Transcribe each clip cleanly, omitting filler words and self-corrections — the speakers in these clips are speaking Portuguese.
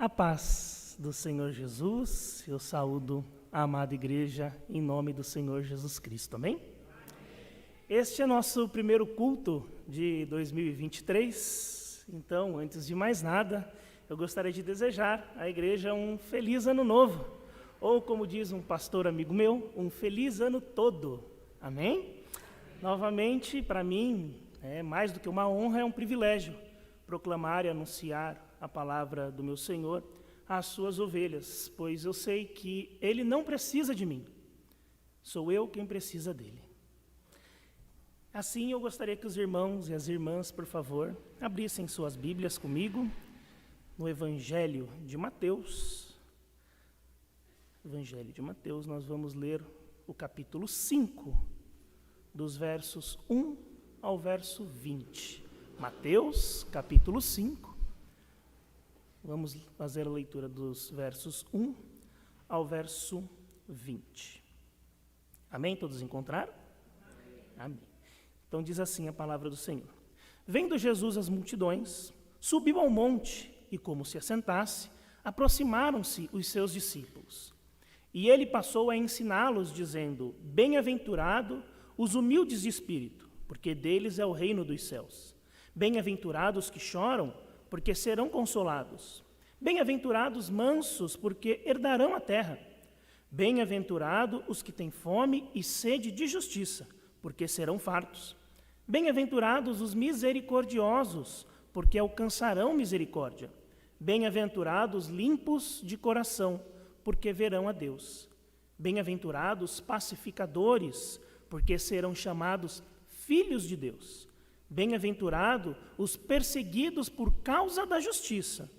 A paz do Senhor Jesus, eu saúdo a amada igreja em nome do Senhor Jesus Cristo, amém? Este é nosso primeiro culto de 2023, então, antes de mais nada, eu gostaria de desejar à igreja um feliz ano novo, ou como diz um pastor amigo meu, um feliz ano todo, amém? Novamente, para mim, é mais do que uma honra, é um privilégio proclamar e anunciar a palavra do meu Senhor às suas ovelhas, pois eu sei que Ele não precisa de mim, sou eu quem precisa dEle. Assim, eu gostaria que os irmãos e as irmãs, por favor, abrissem suas Bíblias comigo no Evangelho de Mateus. Evangelho de Mateus, nós vamos ler o capítulo 5, dos versos 1 ao verso 20. Mateus, capítulo 5. Vamos fazer a leitura dos versos 1 ao verso 20. Amém? Todos encontraram? Amém. Então diz assim a palavra do Senhor. Vendo Jesus as multidões, subiu ao monte e, como se assentasse, aproximaram-se os seus discípulos. E ele passou a ensiná-los, dizendo: Bem-aventurado os humildes de espírito, porque deles é o reino dos céus. Bem-aventurados que choram, porque serão consolados. Bem-aventurados mansos, porque herdarão a terra. Bem-aventurados os que têm fome e sede de justiça, porque serão fartos. Bem-aventurados os misericordiosos, porque alcançarão misericórdia. Bem-aventurados limpos de coração, porque verão a Deus. Bem-aventurados pacificadores, porque serão chamados filhos de Deus. Bem-aventurados os perseguidos por causa da justiça,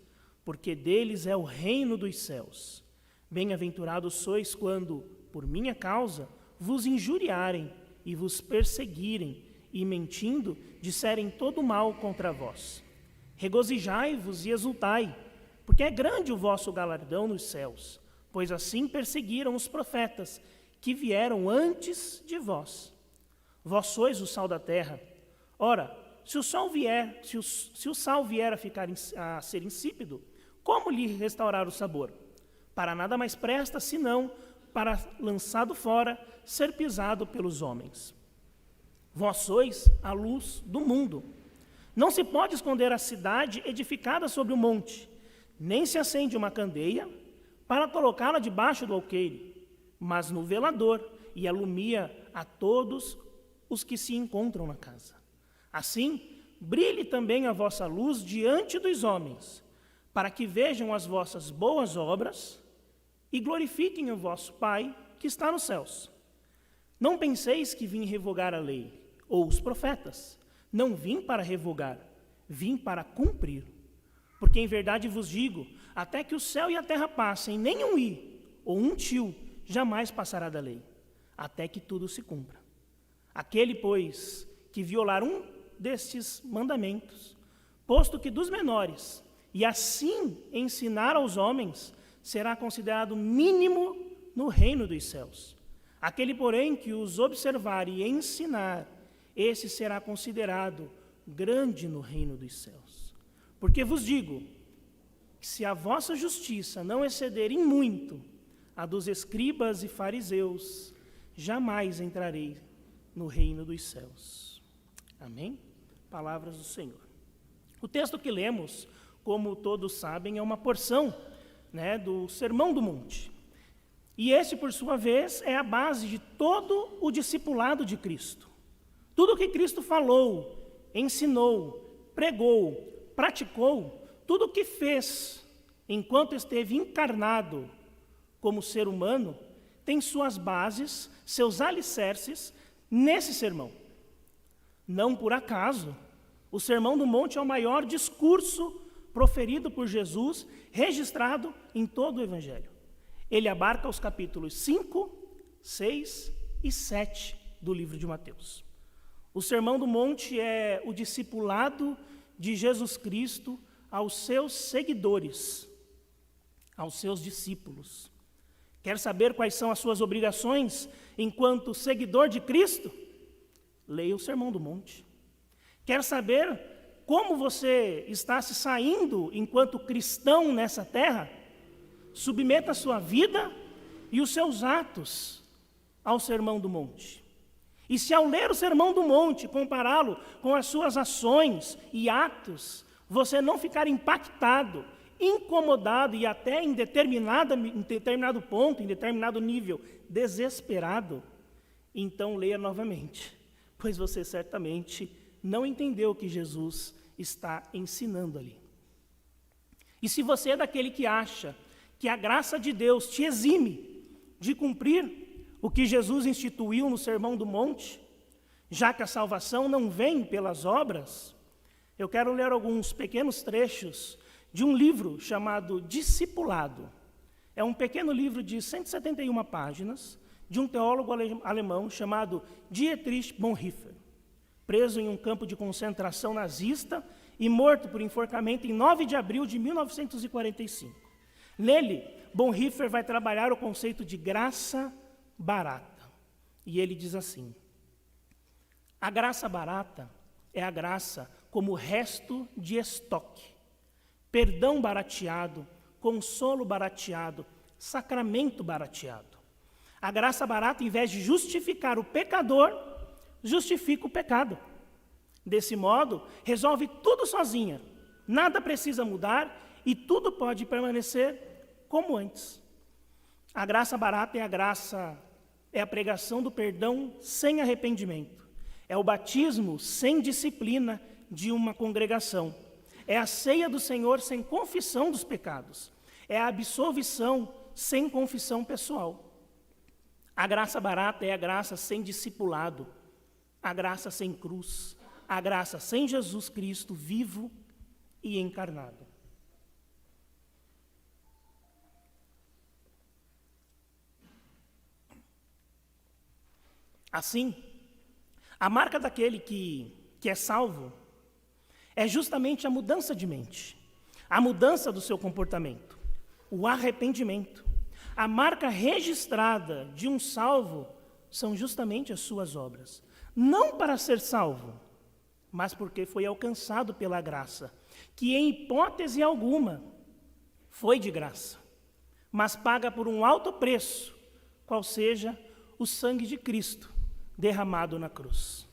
porque deles é o reino dos céus. Bem-aventurados sois quando, por minha causa, vos injuriarem e vos perseguirem, e mentindo, disserem todo mal contra vós. Regozijai-vos e exultai, porque é grande o vosso galardão nos céus, pois assim perseguiram os profetas que vieram antes de vós. Vós sois o sal da terra. Ora, se o sal vier a ser insípido, como lhe restaurar o sabor? Para nada mais presta, senão para, lançado fora, ser pisado pelos homens. Vós sois a luz do mundo. Não se pode esconder a cidade edificada sobre o monte, nem se acende uma candeia para colocá-la debaixo do alqueire, mas no velador, e alumia a todos os que se encontram na casa. Assim, brilhe também a vossa luz diante dos homens, para que vejam as vossas boas obras e glorifiquem o vosso Pai que está nos céus. Não penseis que vim revogar a lei, ou os profetas. Não vim para revogar, vim para cumprir. Porque em verdade vos digo, até que o céu e a terra passem, nem um i ou um tio jamais passará da lei, até que tudo se cumpra. Aquele, pois, que violar um destes mandamentos, posto que dos menores, e assim ensinar aos homens, será considerado mínimo no reino dos céus. Aquele, porém, que os observar e ensinar, esse será considerado grande no reino dos céus. Porque vos digo, que se a vossa justiça não exceder em muito a dos escribas e fariseus, jamais entrarei no reino dos céus. Amém? Palavras do Senhor. O texto que lemos, como todos sabem, é uma porção, do Sermão do Monte. E esse, por sua vez, é a base de todo o discipulado de Cristo. Tudo o que Cristo falou, ensinou, pregou, praticou, tudo o que fez enquanto esteve encarnado como ser humano, tem suas bases, seus alicerces nesse sermão. Não por acaso, o Sermão do Monte é o maior discurso proferido por Jesus, registrado em todo o Evangelho. Ele abarca os capítulos 5, 6 e 7 do livro de Mateus. O Sermão do Monte é o discipulado de Jesus Cristo aos seus seguidores, aos seus discípulos. Quer saber quais são as suas obrigações enquanto seguidor de Cristo? Leia o Sermão do Monte. Quer saber como você está se saindo enquanto cristão nessa terra, submeta a sua vida e os seus atos ao Sermão do Monte. E se ao ler o Sermão do Monte, compará-lo com as suas ações e atos, você não ficar impactado, incomodado e até em determinado ponto, em determinado nível, desesperado, então leia novamente, pois você certamente não entendeu o que Jesus está ensinando ali. E se você é daquele que acha que a graça de Deus te exime de cumprir o que Jesus instituiu no Sermão do Monte, já que a salvação não vem pelas obras, eu quero ler alguns pequenos trechos de um livro chamado Discipulado. É um pequeno livro de 171 páginas, de um teólogo alemão chamado Dietrich Bonhoeffer, preso em um campo de concentração nazista e morto por enforcamento em 9 de abril de 1945. Nele, Bonhoeffer vai trabalhar o conceito de graça barata. E ele diz assim: a graça barata é a graça como resto de estoque, perdão barateado, consolo barateado, sacramento barateado. A graça barata, em vez de justificar o pecador, justifica o pecado. Desse modo, resolve tudo sozinha, nada precisa mudar e tudo pode permanecer como antes. A graça barata é a pregação do perdão sem arrependimento. É o batismo sem disciplina de uma congregação. É a ceia do Senhor sem confissão dos pecados. É a absolvição sem confissão pessoal. A graça barata é a graça sem discipulado, a graça sem cruz, a graça sem Jesus Cristo vivo e encarnado. Assim, a marca daquele que é salvo é justamente a mudança de mente, a mudança do seu comportamento, o arrependimento. A marca registrada de um salvo são justamente as suas obras. Não para ser salvo, mas porque foi alcançado pela graça, que em hipótese alguma foi de graça, mas paga por um alto preço, qual seja o sangue de Cristo derramado na cruz.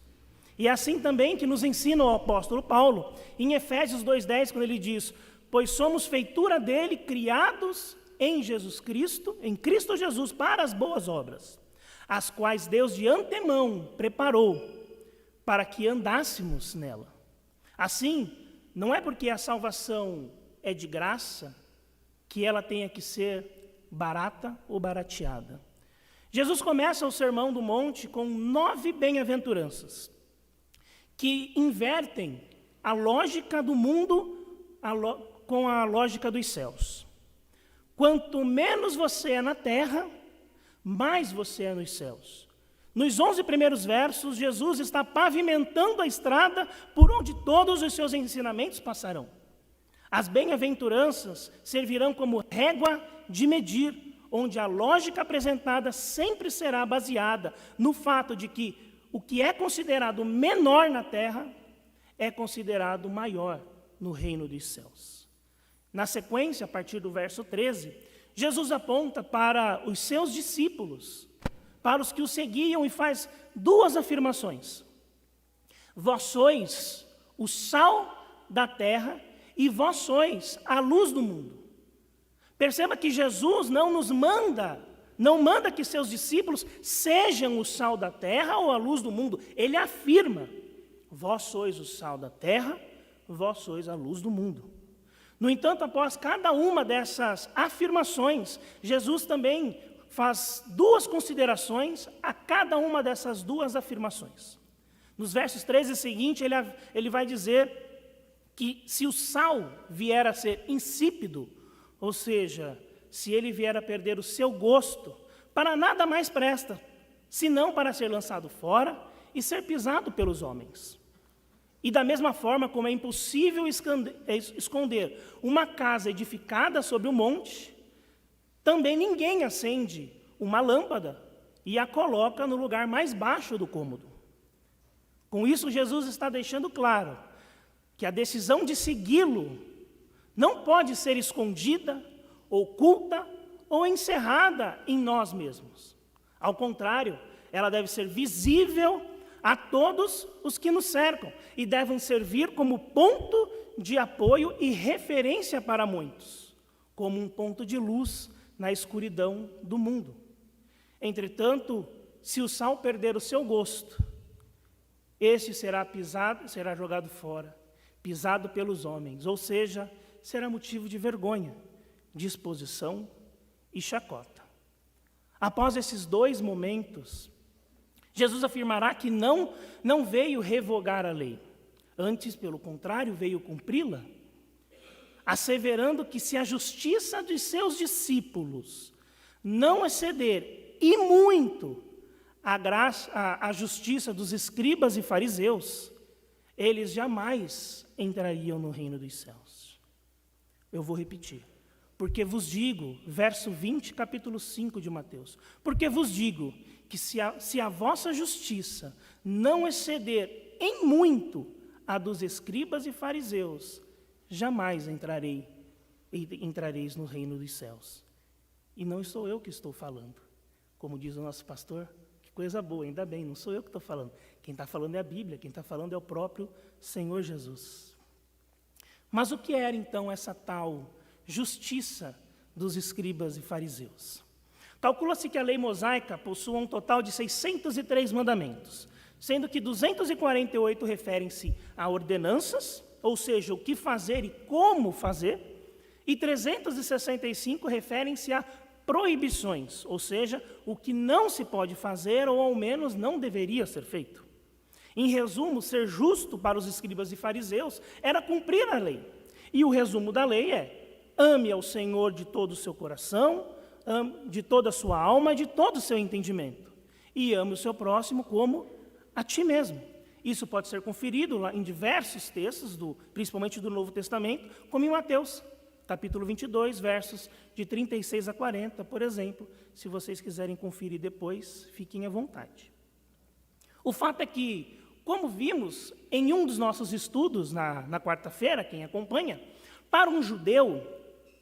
E é assim também que nos ensina o apóstolo Paulo, em Efésios 2,10, quando ele diz: pois somos feitura dele, criados em Jesus Cristo, em Cristo Jesus, para as boas obras, as quais Deus de antemão preparou para que andássemos nela. Assim, não é porque a salvação é de graça que ela tenha que ser barata ou barateada. Jesus começa o Sermão do Monte com 9 bem-aventuranças, que invertem a lógica do mundo com a lógica dos céus. Quanto menos você é na terra, mais você é nos céus. Nos 11 primeiros versos, Jesus está pavimentando a estrada por onde todos os seus ensinamentos passarão. As bem-aventuranças servirão como régua de medir, onde a lógica apresentada sempre será baseada no fato de que o que é considerado menor na terra é considerado maior no reino dos céus. Na sequência, a partir do verso 13, Jesus aponta para os seus discípulos, para os que o seguiam, e faz 2 afirmações. Vós sois o sal da terra e vós sois a luz do mundo. Perceba que Jesus não manda que seus discípulos sejam o sal da terra ou a luz do mundo. Ele afirma: vós sois o sal da terra, vós sois a luz do mundo. No entanto, após cada uma dessas afirmações, Jesus também faz 2 considerações a cada uma dessas 2 afirmações. Nos versos 13 e seguinte, ele vai dizer que se o sal vier a ser insípido, ou seja, se ele vier a perder o seu gosto, para nada mais presta, senão para ser lançado fora e ser pisado pelos homens. E da mesma forma como é impossível esconder uma casa edificada sobre o monte, também ninguém acende uma lâmpada e a coloca no lugar mais baixo do cômodo. Com isso, Jesus está deixando claro que a decisão de segui-lo não pode ser escondida, oculta ou encerrada em nós mesmos. Ao contrário, ela deve ser visível a todos os que nos cercam e devem servir como ponto de apoio e referência para muitos, como um ponto de luz na escuridão do mundo. Entretanto, se o sal perder o seu gosto, este será jogado fora, pisado pelos homens, ou seja, será motivo de vergonha, de exposição e chacota. Após esses dois momentos, Jesus afirmará que não veio revogar a lei, antes, pelo contrário, veio cumpri-la, asseverando que se a justiça de seus discípulos não exceder, e muito, a justiça dos escribas e fariseus, eles jamais entrariam no reino dos céus. Eu vou repetir. Porque vos digo, verso 20, capítulo 5 de Mateus, porque vos digo que se a vossa justiça não exceder em muito a dos escribas e fariseus, jamais entrareis no reino dos céus. E não sou eu que estou falando. Como diz o nosso pastor, que coisa boa, ainda bem, não sou eu que estou falando. Quem está falando é a Bíblia, quem está falando é o próprio Senhor Jesus. Mas o que era então essa tal justiça dos escribas e fariseus? Calcula-se que a lei mosaica possua um total de 603 mandamentos, sendo que 248 referem-se a ordenanças, ou seja, o que fazer e como fazer, e 365 referem-se a proibições, ou seja, o que não se pode fazer ou ao menos não deveria ser feito. Em resumo, ser justo para os escribas e fariseus era cumprir a lei. E o resumo da lei é: ame ao Senhor de todo o seu coração, de toda a sua alma e de todo o seu entendimento. E ame o seu próximo como a ti mesmo. Isso pode ser conferido lá em diversos textos, principalmente do Novo Testamento, como em Mateus, capítulo 22, versos de 36 a 40, por exemplo. Se vocês quiserem conferir depois, fiquem à vontade. O fato é que, como vimos em um dos nossos estudos na quarta-feira, quem acompanha, para um judeu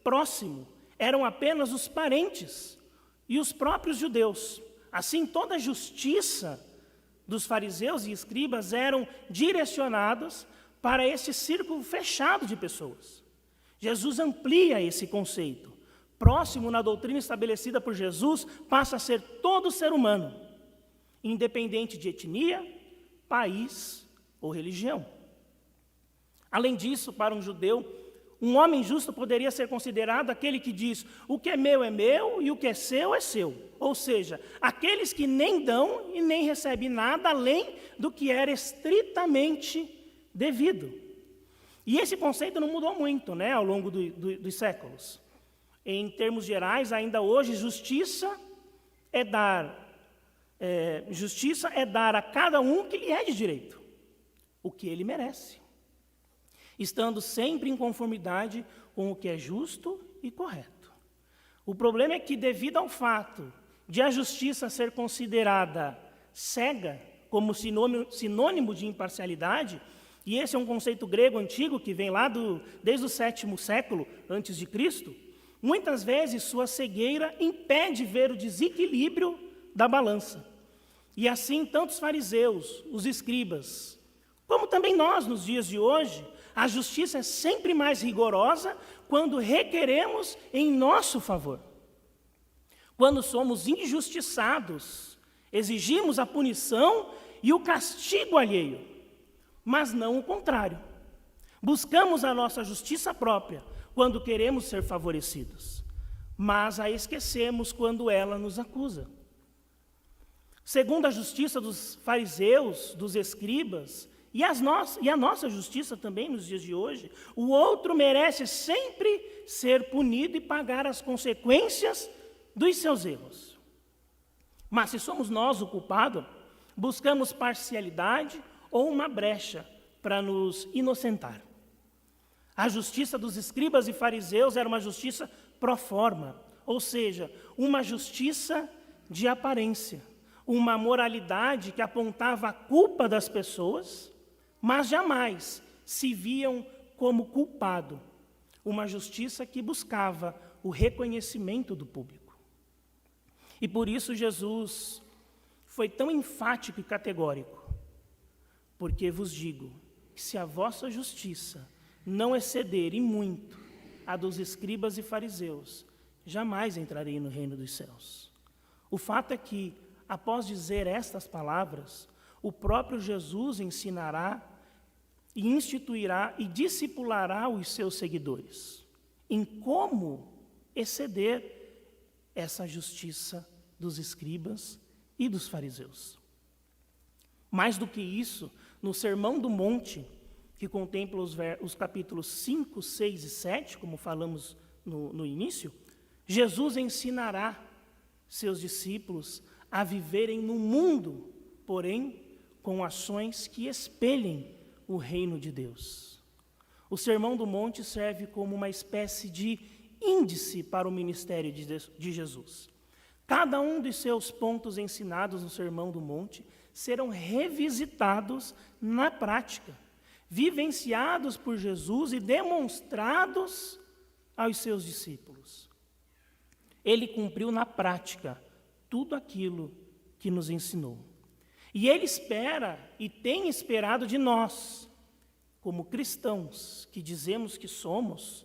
próximo eram apenas os parentes e os próprios judeus. Assim, toda a justiça dos fariseus e escribas eram direcionados para esse círculo fechado de pessoas. Jesus amplia esse conceito. Próximo na doutrina estabelecida por Jesus passa a ser todo ser humano, independente de etnia, país ou religião. Além disso, para um judeu, um homem justo poderia ser considerado aquele que diz: o que é meu e o que é seu. Ou seja, aqueles que nem dão e nem recebem nada além do que era estritamente devido. E esse conceito não mudou muito, ao longo dos séculos. Em termos gerais, ainda hoje, justiça é dar a cada um o que lhe é de direito, o que ele merece, estando sempre em conformidade com o que é justo e correto. O problema é que, devido ao fato de a justiça ser considerada cega, como sinônimo de imparcialidade, e esse é um conceito grego antigo que vem lá desde o 7º século antes de Cristo, muitas vezes sua cegueira impede ver o desequilíbrio da balança. E assim, tanto os fariseus, os escribas, como também nós nos dias de hoje, a justiça é sempre mais rigorosa quando requeremos em nosso favor. Quando somos injustiçados, exigimos a punição e o castigo alheio, mas não o contrário. Buscamos a nossa justiça própria quando queremos ser favorecidos, mas a esquecemos quando ela nos acusa. Segundo a justiça dos fariseus, dos escribas, e a nossa justiça também nos dias de hoje, o outro merece sempre ser punido e pagar as consequências dos seus erros. Mas se somos nós o culpado, buscamos parcialidade ou uma brecha para nos inocentar. A justiça dos escribas e fariseus era uma justiça pro forma, ou seja, uma justiça de aparência, uma moralidade que apontava a culpa das pessoas, mas jamais se viam como culpado, uma justiça que buscava o reconhecimento do público. E por isso Jesus foi tão enfático e categórico, porque vos digo que se a vossa justiça não exceder em muito a dos escribas e fariseus, jamais entrarei no reino dos céus. O fato é que, após dizer estas palavras, o próprio Jesus ensinará e instituirá e discipulará os seus seguidores em como exceder essa justiça dos escribas e dos fariseus. Mais do que isso, no Sermão do Monte, que contempla os capítulos 5, 6 e 7, como falamos no início, Jesus ensinará seus discípulos a viverem no mundo, porém, com ações que espelhem o reino de Deus. O Sermão do Monte serve como uma espécie de índice para o ministério de Jesus. Cada um dos seus pontos ensinados no Sermão do Monte serão revisitados na prática, vivenciados por Jesus e demonstrados aos seus discípulos. Ele cumpriu na prática tudo aquilo que nos ensinou. E ele espera e tem esperado de nós, como cristãos que dizemos que somos,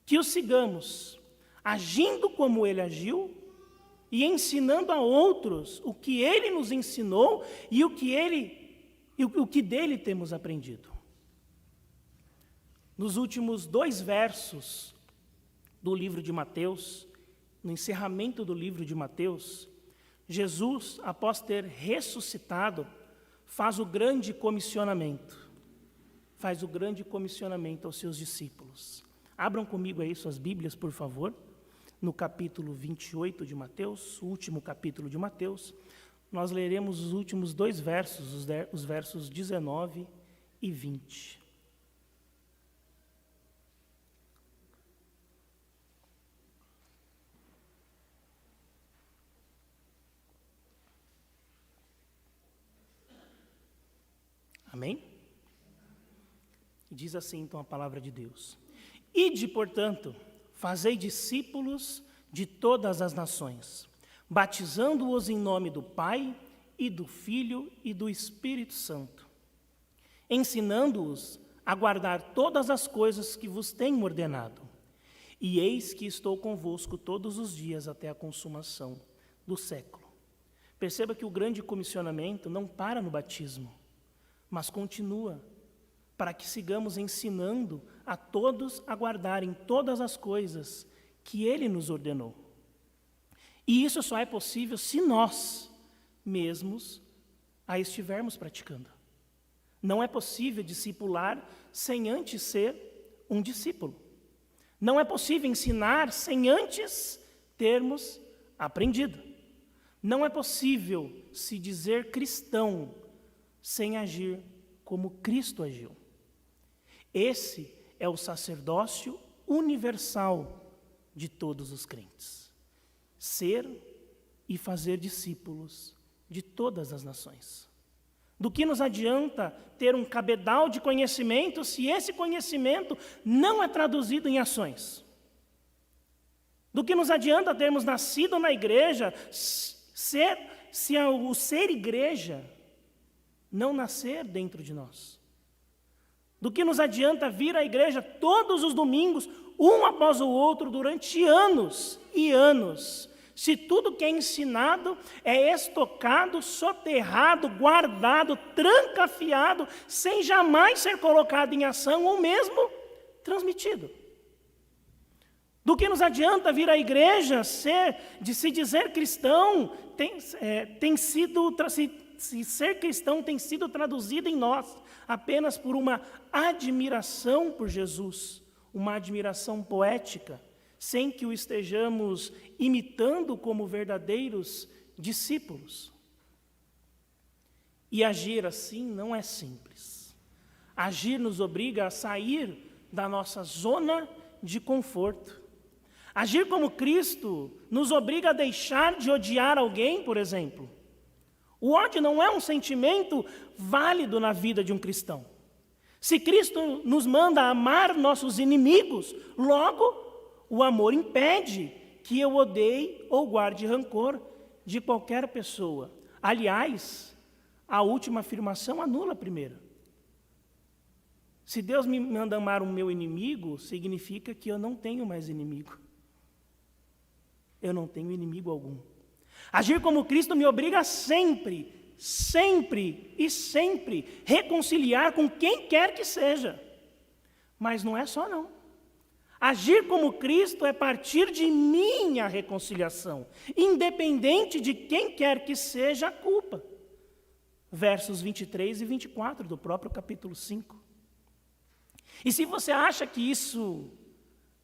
que o sigamos, agindo como ele agiu e ensinando a outros o que ele nos ensinou e o que dele temos aprendido. Nos últimos 2 versos do livro de Mateus, no encerramento do livro de Mateus, Jesus, após ter ressuscitado, faz o grande comissionamento. Faz o grande comissionamento aos seus discípulos. Abram comigo aí suas Bíblias, por favor, no capítulo 28 de Mateus, o último capítulo de Mateus. Nós leremos os últimos 2 versos, os versos 19 e 20. Amém? Diz assim então a palavra de Deus: Ide, portanto, fazei discípulos de todas as nações, batizando-os em nome do Pai, e do Filho e do Espírito Santo, ensinando-os a guardar todas as coisas que vos tenho ordenado. E eis que estou convosco todos os dias até a consumação do século. Perceba que o grande comissionamento não para no batismo, mas continua, para que sigamos ensinando a todos a guardarem todas as coisas que Ele nos ordenou. E isso só é possível se nós mesmos a estivermos praticando. Não é possível discipular sem antes ser um discípulo. Não é possível ensinar sem antes termos aprendido. Não é possível se dizer cristão sem agir como Cristo agiu. Esse é o sacerdócio universal de todos os crentes. Ser e fazer discípulos de todas as nações. Do que nos adianta ter um cabedal de conhecimento se esse conhecimento não é traduzido em ações? Do que nos adianta termos nascido na igreja se o ser igreja não nascer dentro de nós? Do que nos adianta vir à igreja todos os domingos, um após o outro, durante anos e anos, se tudo que é ensinado é estocado, soterrado, guardado, trancafiado, sem jamais ser colocado em ação ou mesmo transmitido? Do que nos adianta vir à igreja de se dizer cristão, se ser cristão tem sido traduzido em nós apenas por uma admiração por Jesus, uma admiração poética, sem que o estejamos imitando como verdadeiros discípulos. E agir assim não é simples. Agir nos obriga a sair da nossa zona de conforto. Agir como Cristo nos obriga a deixar de odiar alguém, por exemplo. O ódio não é um sentimento válido na vida de um cristão. Se Cristo nos manda amar nossos inimigos, logo o amor impede que eu odeie ou guarde rancor de qualquer pessoa. Aliás, a última afirmação anula a primeira. Se Deus me manda amar o meu inimigo, significa que eu não tenho mais inimigo. Eu não tenho inimigo algum. Agir como Cristo me obriga sempre e sempre reconciliar com quem quer que seja. Mas não é só não. Agir como Cristo é partir de minha reconciliação, independente de quem quer que seja a culpa. Versos 23 e 24 do próprio capítulo 5. E se você acha que isso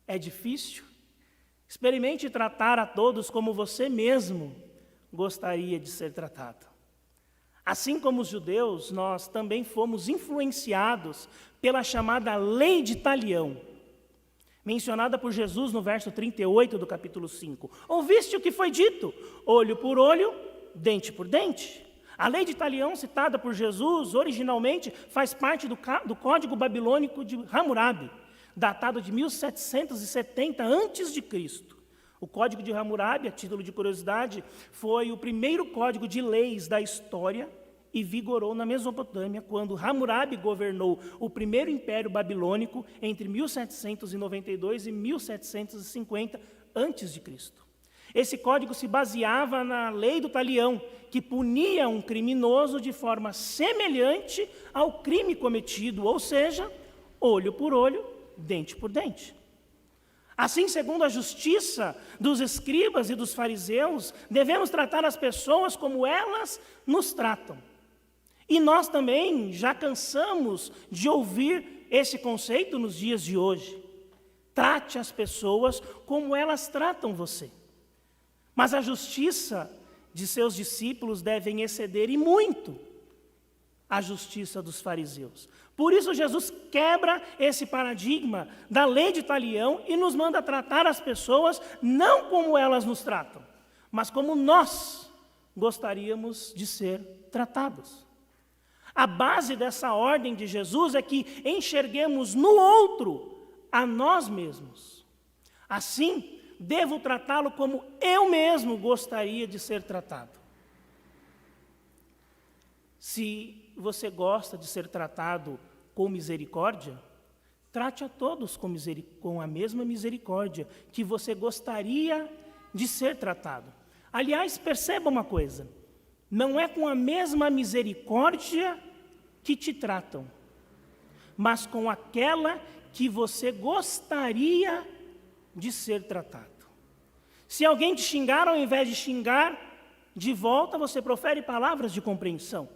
é difícil, experimente tratar a todos como você mesmo gostaria de ser tratado. Assim como os judeus, nós também fomos influenciados pela chamada lei de Talião, mencionada por Jesus no verso 38 do capítulo 5. Ouviste o que foi dito? Olho por olho, dente por dente. A lei de Talião, citada por Jesus, originalmente faz parte do Código Babilônico de Hammurabi, datado de 1770 a.C. O Código de Hammurabi, a título de curiosidade, foi o primeiro código de leis da história e vigorou na Mesopotâmia, quando Hammurabi governou o primeiro império babilônico entre 1792 e 1750 a.C. Esse código se baseava na lei do Talião, que punia um criminoso de forma semelhante ao crime cometido, ou seja, olho por olho, dente por dente. Assim, segundo a justiça dos escribas e dos fariseus, devemos tratar as pessoas como elas nos tratam. E nós também já cansamos de ouvir esse conceito nos dias de hoje. Trate as pessoas como elas tratam você. Mas a justiça de seus discípulos deve exceder e muito a justiça dos fariseus. Por isso Jesus quebra esse paradigma da lei de Talião e nos manda tratar as pessoas não como elas nos tratam, mas como nós gostaríamos de ser tratados. A base dessa ordem de Jesus é que enxerguemos no outro a nós mesmos. Assim, devo tratá-lo como eu mesmo gostaria de ser tratado. Se você gosta de ser tratado com misericórdia, trate a todos com a mesma misericórdia que você gostaria de ser tratado. Aliás, perceba uma coisa, não é com a mesma misericórdia que te tratam, mas com aquela que você gostaria de ser tratado. Se alguém te xingar, ao invés de xingar de volta, você profere palavras de compreensão.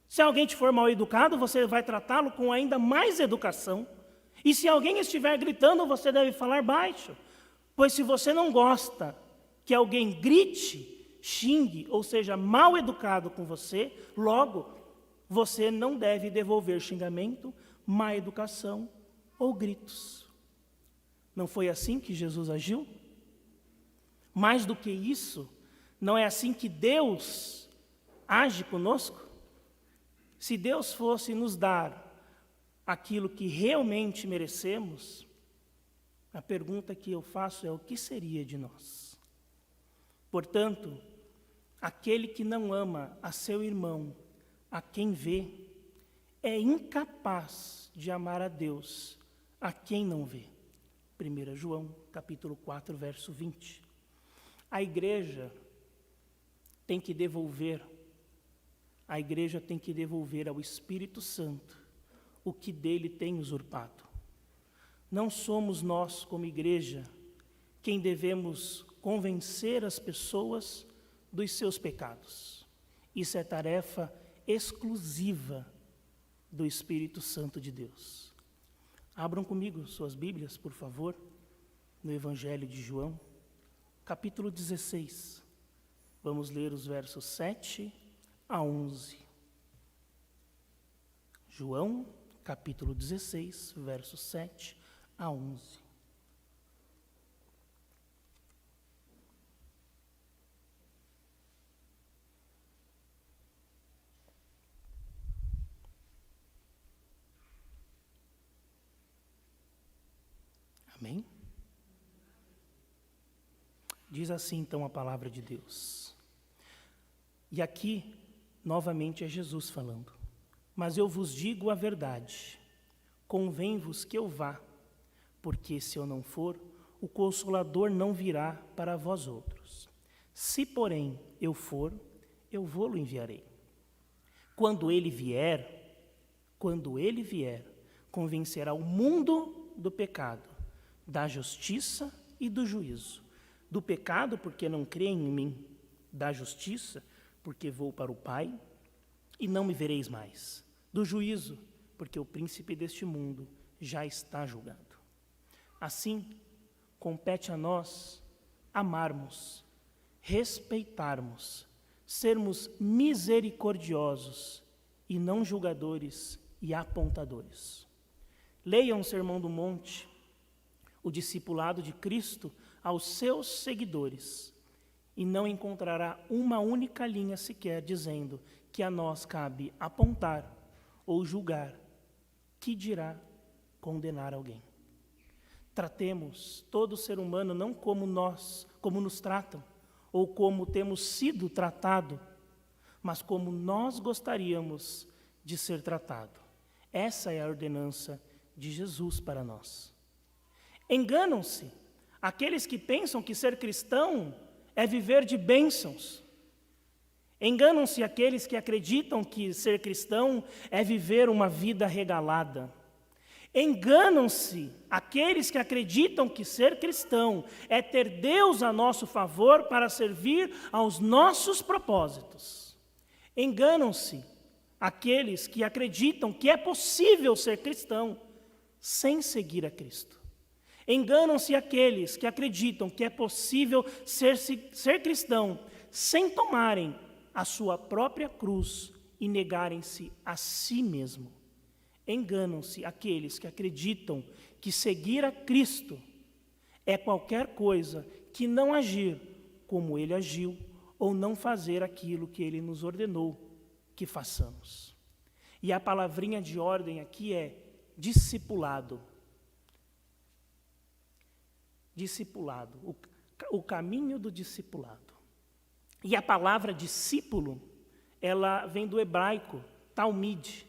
Se alguém te for mal educado, você vai tratá-lo com ainda mais educação. E se alguém estiver gritando, você deve falar baixo. Pois se você não gosta que alguém grite, xingue, ou seja, mal educado com você, logo, você não deve devolver xingamento, má educação ou gritos. Não foi assim que Jesus agiu? Mais do que isso, não é assim que Deus age conosco? Se Deus fosse nos dar aquilo que realmente merecemos, a pergunta que eu faço é: o que seria de nós? Portanto, aquele que não ama a seu irmão, a quem vê, é incapaz de amar a Deus, a quem não vê. 1 João, capítulo 4, verso 20. A igreja tem que devolver ao Espírito Santo o que dele tem usurpado. Não somos nós, como igreja, quem devemos convencer as pessoas dos seus pecados. Isso é tarefa exclusiva do Espírito Santo de Deus. Abram comigo suas Bíblias, por favor, no Evangelho de João, capítulo 16. Vamos ler os versos 7 a 11. João, capítulo 16, versos 7 a 11. Amém? Diz assim então a palavra de Deus. E aqui, novamente, é Jesus falando. Mas eu vos digo a verdade, convém-vos que eu vá, porque se eu não for, o Consolador não virá para vós outros. Se, porém, eu for, eu vou-lo enviarei. Quando ele vier, convencerá o mundo do pecado, da justiça e do juízo. Do pecado, porque não creem em mim. Da justiça, porque vou para o Pai e não me vereis mais. Do juízo, porque o príncipe deste mundo já está julgado. Assim, compete a nós amarmos, respeitarmos, sermos misericordiosos e não julgadores e apontadores. Leiam o Sermão do Monte, o discipulado de Cristo aos seus seguidores, e não encontrará uma única linha sequer dizendo que a nós cabe apontar ou julgar, que dirá condenar alguém. Tratemos todo ser humano não como nos tratam, ou como temos sido tratado, mas como nós gostaríamos de ser tratado. Essa é a ordenança de Jesus para nós. Enganam-se aqueles que pensam que ser cristão é viver de bênçãos. Enganam-se aqueles que acreditam que ser cristão é viver uma vida regalada. Enganam-se aqueles que acreditam que ser cristão é ter Deus a nosso favor para servir aos nossos propósitos. Enganam-se aqueles que acreditam que é possível ser cristão sem seguir a Cristo. Enganam-se aqueles que acreditam que é possível ser cristão sem tomarem a sua própria cruz e negarem-se a si mesmo. Enganam-se aqueles que acreditam que seguir a Cristo é qualquer coisa que não agir como Ele agiu ou não fazer aquilo que Ele nos ordenou que façamos. E a palavrinha de ordem aqui é discipulado. Discipulado, o caminho do discipulado. E a palavra discípulo, ela vem do hebraico, talmid.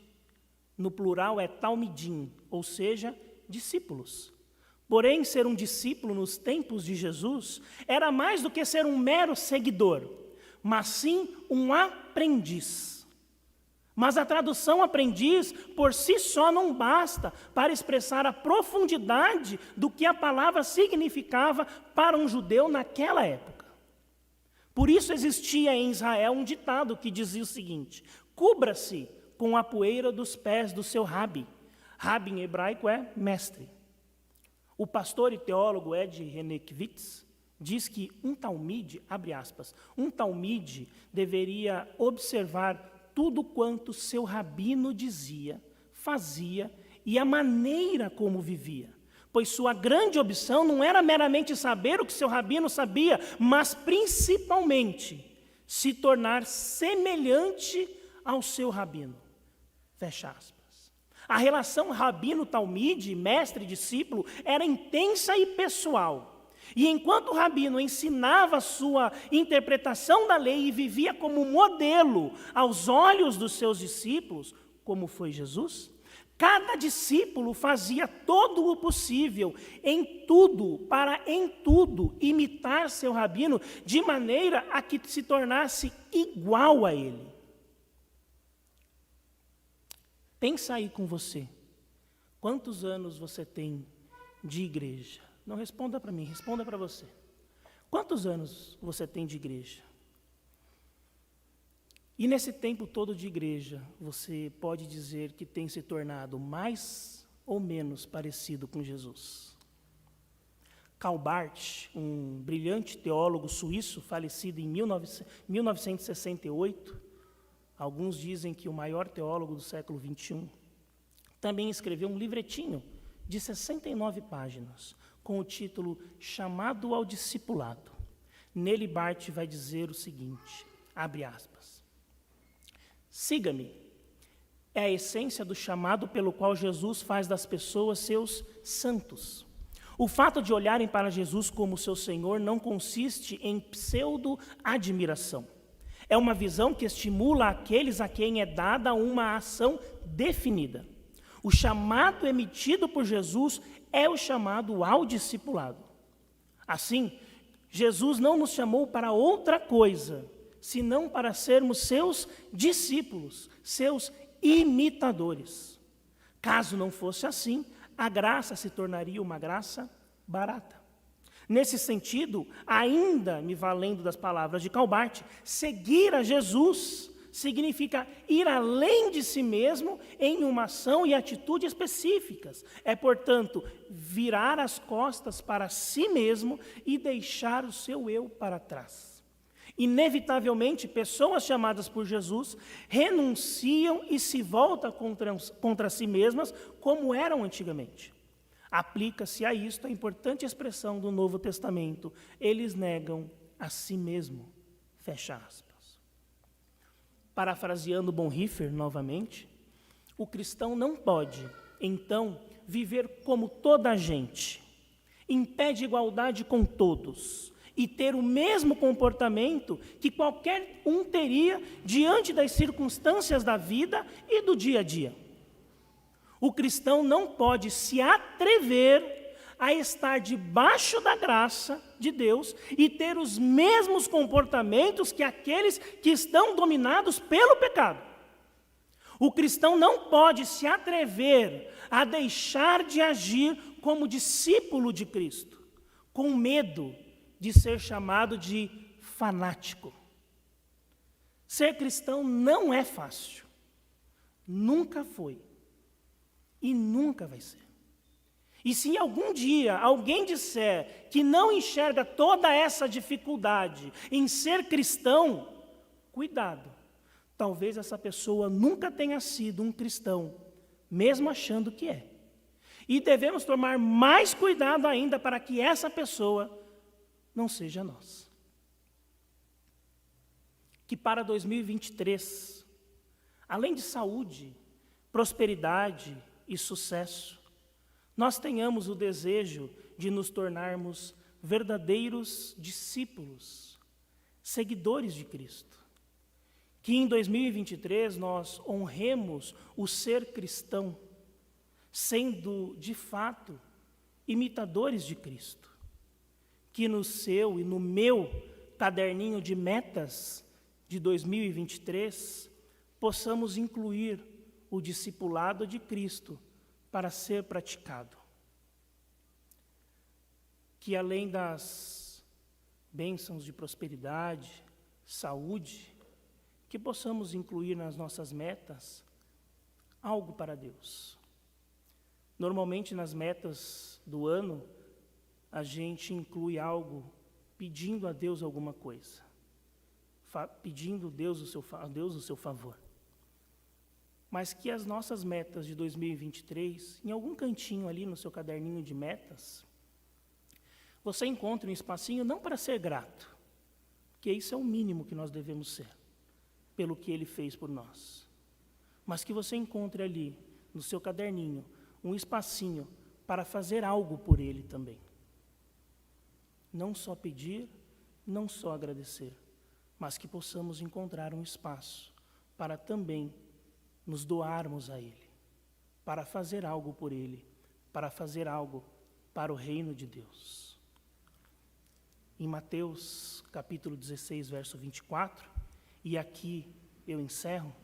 No plural é talmidim, ou seja, discípulos. Porém, ser um discípulo nos tempos de Jesus era mais do que ser um mero seguidor, mas sim um aprendiz. Mas a tradução aprendiz, por si só, não basta para expressar a profundidade do que a palavra significava para um judeu naquela época. Por isso existia em Israel um ditado que dizia o seguinte: cubra-se com a poeira dos pés do seu rabi. Rabi em hebraico é mestre. O pastor e teólogo Ed Renekiewicz diz que um talmide, abre aspas, um talmide deveria observar tudo quanto seu rabino dizia, fazia e a maneira como vivia, pois sua grande opção não era meramente saber o que seu rabino sabia, mas principalmente se tornar semelhante ao seu rabino. Fecha aspas. A relação rabino-talmide, mestre-discípulo, era intensa e pessoal. E enquanto o rabino ensinava a sua interpretação da lei e vivia como modelo aos olhos dos seus discípulos, como foi Jesus, cada discípulo fazia todo o possível, em tudo, imitar seu rabino, de maneira a que se tornasse igual a ele. Pensa aí com você, quantos anos você tem de igreja? Não responda para mim, responda para você. Quantos anos você tem de igreja? E nesse tempo todo de igreja, você pode dizer que tem se tornado mais ou menos parecido com Jesus? Karl Barth, um brilhante teólogo suíço, falecido em 1968, alguns dizem que o maior teólogo do século XXI, também escreveu um livretinho de 69 páginas, com o título Chamado ao Discipulado. Nele, Barth vai dizer o seguinte, abre aspas, siga-me, é a essência do chamado pelo qual Jesus faz das pessoas seus santos. O fato de olharem para Jesus como seu Senhor não consiste em pseudo-admiração. É uma visão que estimula aqueles a quem é dada uma ação definida. O chamado emitido por Jesus é o chamado ao discipulado. Assim, Jesus não nos chamou para outra coisa, senão para sermos seus discípulos, seus imitadores. Caso não fosse assim, a graça se tornaria uma graça barata. Nesse sentido, ainda me valendo das palavras de Calbart, seguir a Jesus significa ir além de si mesmo em uma ação e atitude específicas. É, portanto, virar as costas para si mesmo e deixar o seu eu para trás. Inevitavelmente, pessoas chamadas por Jesus renunciam e se voltam contra si mesmas como eram antigamente. Aplica-se a isto a importante expressão do Novo Testamento: eles negam a si mesmo. Fecha aspas. Parafraseando Bonhoeffer novamente, o cristão não pode, então, viver como toda a gente, em pé de igualdade com todos, e ter o mesmo comportamento que qualquer um teria diante das circunstâncias da vida e do dia a dia. O cristão não pode se atrever a estar debaixo da graça de Deus e ter os mesmos comportamentos que aqueles que estão dominados pelo pecado. O cristão não pode se atrever a deixar de agir como discípulo de Cristo, com medo de ser chamado de fanático. Ser cristão não é fácil. Nunca foi. E nunca vai ser. E se algum dia alguém disser que não enxerga toda essa dificuldade em ser cristão, cuidado. Talvez essa pessoa nunca tenha sido um cristão, mesmo achando que é. E devemos tomar mais cuidado ainda para que essa pessoa não seja nós. Que para 2023, além de saúde, prosperidade e sucesso, nós tenhamos o desejo de nos tornarmos verdadeiros discípulos, seguidores de Cristo. Que em 2023 nós honremos o ser cristão, sendo, de fato, imitadores de Cristo. Que no seu e no meu caderninho de metas de 2023, possamos incluir o discipulado de Cristo para ser praticado. Que além das bênçãos de prosperidade, saúde, que possamos incluir nas nossas metas algo para Deus. Normalmente nas metas do ano, a gente inclui algo pedindo a Deus alguma coisa, pedindo a Deus o seu favor. Mas que as nossas metas de 2023, em algum cantinho ali no seu caderninho de metas, você encontre um espacinho não para ser grato, porque isso é o mínimo que nós devemos ser, pelo que Ele fez por nós. Mas que você encontre ali, no seu caderninho, um espacinho para fazer algo por Ele também. Não só pedir, não só agradecer, mas que possamos encontrar um espaço para também nos doarmos a Ele, para fazer algo por Ele, para fazer algo para o reino de Deus. Em Mateus capítulo 16, verso 24, e aqui eu encerro,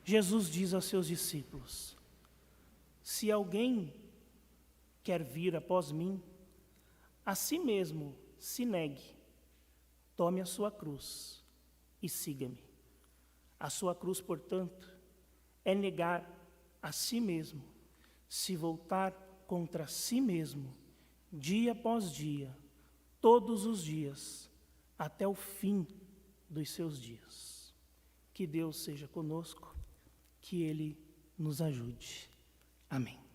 Jesus diz aos seus discípulos: se alguém quer vir após mim, a si mesmo se negue, tome a sua cruz e siga-me. A sua cruz, portanto, é negar a si mesmo, se voltar contra si mesmo, dia após dia, todos os dias, até o fim dos seus dias. Que Deus seja conosco, que Ele nos ajude. Amém.